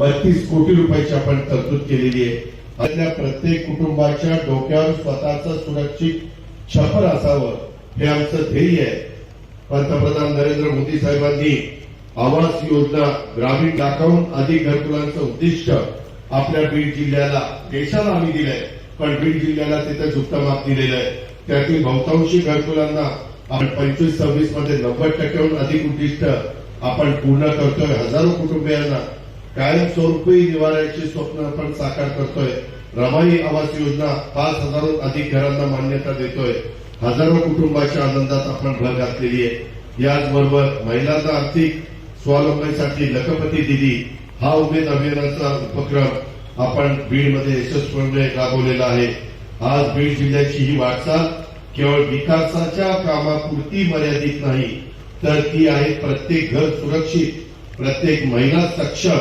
32 कोटी रुपयाची आपण तरतूद केलेली आहे. आपल्या प्रत्येक कुटुंबाच्या डोक्यावर स्वतःचं सुरक्षित छप्पर असावं हे आमचं ध्येय आहे. पंतप्रधान नरेंद्र मोदी साहेबांनी आवास योजना ग्रामीण लाखाहून अधिक घरकुलांचं उद्दिष्ट आपल्या बीड जिल्ह्याला देशाला आम्ही दिलंय, पण बीड जिल्ह्याला तिथे झुकता माप दिलेलं आहे. त्यातील बहुतांशी घरकुलांना आपण 25-26 मध्ये 90% अधिक उद्दिष्ट आपण पूर्ण करतोय. हजारो कुटुंबियांना कायमस्वरूपी निवाऱ्याची स्वप्न आपण साकार करतोय. रमाई आवास योजना 5,000 अधिक घरांना मान्यता देतोय. हजारो कुटुंबाच्या आनंदात आपण भर घातलेली आहे. याचबरोबर महिलांना आर्थिक स्वावलंबीसाठी लखपती दिदी हा उमेद अभियानाचा उपक्रम आपण बीडमध्ये यशस्वीपणे राबवलेला आहे. आज बीड जिल्ह्याची ही वाटचाल केवळ विकासाच्या कामापुरती मर्यादित नाही, तर ती आहे प्रत्येक घर सुरक्षित, प्रत्येक महिला सक्षम